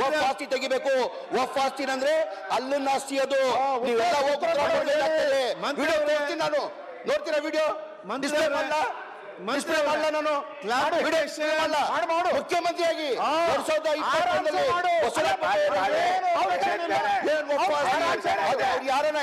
ವಫ್ ಆಸ್ತಿ ತೆಗಿಬೇಕು. ವಫ್ ಆಸ್ತಿ ಅಂದ್ರೆ ಅಲ್ಲನ್ನ ಆಸ್ತಿ ಅದು. ನೀವೆಲ್ಲ ವಿಡಿಯೋ ನೋಡ್ತೀನಿ ನಾನು. ನೋಡ್ತೀರಾ ವಿಡಿಯೋ? ಡಿಸ್ಪ್ಲೇ ಮಾಡಲ್ಲ ನಾನು. ಮುಖ್ಯಮಂತ್ರಿಯಾಗಿ 2021 ಯಾರನ್ನ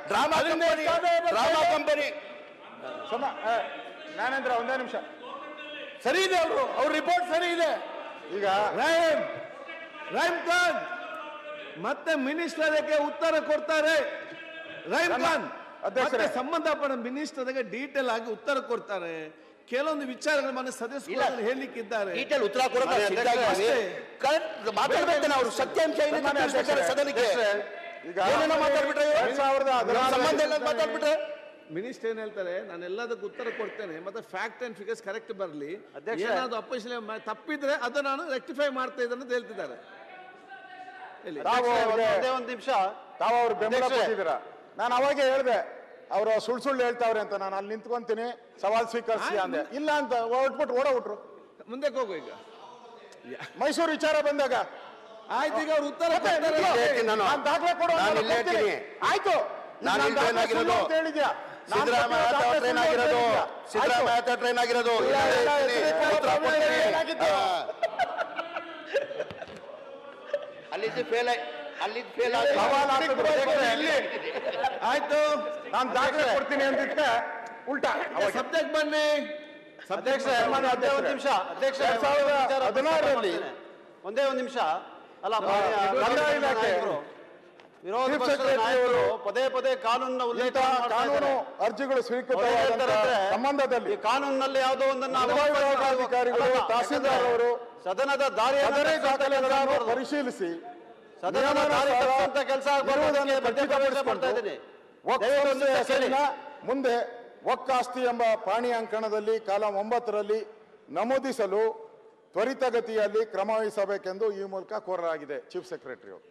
ಡ್ರಾಮಾ ಕಂಪನಿ. ಜ್ಞಾನೇಂದ್ರ ಒಂದೇ ನಿಮಿಷ. ಸರಿ ಇದೆ, ಅವ್ರ ರಿಪೋರ್ಟ್ ಸರಿ ಇದೆ. ಈಗ ರಹೀಂ ಖಾನ್ ಮತ್ತೆ ಮಿನಿಸ್ಟರ್ಗೆ ಉತ್ತರ ಕೊಡ್ತಾರೆ. ರಹೀಂ ಖಾನ್ ಮತ್ತೆ ಸಂಬಂಧಪಟ್ಟ ಮಿನಿಸ್ಟರ್ಗೆ ಡೀಟೇಲ್ ಆಗಿ ಉತ್ತರ ಕೊಡ್ತಾರೆ. ಕೆಲವೊಂದು ವಿಚಾರಗಳ ಮನೆ ಸದಸ್ಯರು ಹೇಳಲಿಕ್ಕಿದ್ದಾರೆ. ಡೀಟೇಲ್ ಉತ್ತರ ಮಾತಾಡ್ಬೇಕು. ನಾವು ಸತ್ಯಾಂಶ ಸದನಕ್ಕೆ ಮಾತಾಡ್ಬಿಟ್ರೆ ಮಿನಿಸ್ಟರ್ ಏನ್ ಹೇಳ್ತಾರೆ, ನಾನು ಎಲ್ಲದಕ್ಕೂ ಉತ್ತರ ಕೊಡ್ತೇನೆ, ಮತ್ತೆ ಫ್ಯಾಕ್ಟ್ ಅಂಡ್ ಫಿಗರ್ಸ್ ಕರೆಕ್ಟ್ ಬರಲಿ, ಏನಾದ್ರು ಅಪೋಸಿಷನ್ ತಪ್ಪಿದ್ರೆ ಅದು ನಾನು ರೆಕ್ಟಿಫೈ ಮಾಡ್ತಾ ಇದ್ದೇನೆ ಅಂತ ಹೇಳ್ತಿದ್ದಾರೆ. ಒಂದು ನಿಮಿಷ, ತಾವು ಅವ್ರು ಬೆಂಬಲ ಕೊಟ್ಟಿದ್ದೀರಾ. ನಾನು ಅವಾಗೆ ಹೇಳಿದೆ ಅವರು ಸುಳ್ಳು ಹೇಳ್ತಾವ್ರೆ ಅಂತ. ನಾನು ಅಲ್ಲಿ ನಿಂತ್ಕೊಂತೀನಿ, ಸವಾಲ್ ಸ್ವೀಕರಿಸಿ ಅಂದೆ. ಇಲ್ಲ ಅಂತ ಹೊರಟ್ಬಿಟ್ಟು ಓಡೋಗ್ಬಿಟ್ರು. ಮುಂದೆ ಹೋಗು. ಈಗ ಮೈಸೂರು ವಿಚಾರ ಬಂದಾಗ ಆಯ್ತು, ಈಗ ಅವ್ರು ಉತ್ತರ ದಾಖಲೆ ಕೊಡು. ಆಯ್ತು, ಹೇಳಿದ್ಯಾ? ಸಿದ್ದರಾಮಯ್ಯ ಟ್ರೈನ್ ಆಗಿರೋದು ಅಲ್ಲಿದ್ದು ಫೇಲ್ ಆಯ್ತು, ನಾನು ದಾಖಲೆ ಕೊಡ್ತೀನಿ ಅಂದಿದ್ದೆ ಉಲ್ಟಾ. ಸಬ್ಜೆಕ್ಟ್ ಬನ್ನಿ. ಅಧ್ಯಕ್ಷ ಒಂದು ನಿಮಿಷ. ಅಧ್ಯಕ್ಷ 2016ರಲ್ಲಿ ಒಂದೇ ಒಂದು ನಿಮಿಷ. ಅಲ್ಲ, ವಿರೋಧ ಪಕ್ಷದ ನಾಯಕರು ಪದೇ ಪದೇ ಕಾನೂನಿನ ಉಲ್ಲೇಖ ಕಾನೂನು ಅರ್ಜಿಗಳು ಸ್ವೀಕೃತ ಸಂಬಂಧದಲ್ಲಿ ಕಾನೂನಿನಲ್ಲಿ ಯಾವುದೋ ಒಂದನ್ನು ಅಧಿಕಾರಿಗಳು, ತಹಸೀಲ್ದಾರ್ ಅವರು ಸದನದ ದಾಖಲೆಗಳನ್ನು ಪರಿಶೀಲಿಸಿ ಸದನದ ದಾರಿ ತಪ್ಪುವಂತ ಕೆಲಸ ಮಾಡ್ತಾ ಇದ್ದೀನಿ. ಮುಂದೆ ಒಕ್ಕಾಸ್ತಿ ಎಂಬ ಪಾಣಿ ಅಂಕಣದಲ್ಲಿ ಕಾಲಂ 9ರಲ್ಲಿ ನಮೂದಿಸಲು ತ್ವರಿತಗತಿಯಲ್ಲಿ ಕ್ರಮ ವಹಿಸಬೇಕೆಂದು ಈ ಮೂಲಕ ಕೋರಲಾಗಿದೆ ಚೀಫ್ ಸೆಕ್ರೆಟರಿ ಅವರು.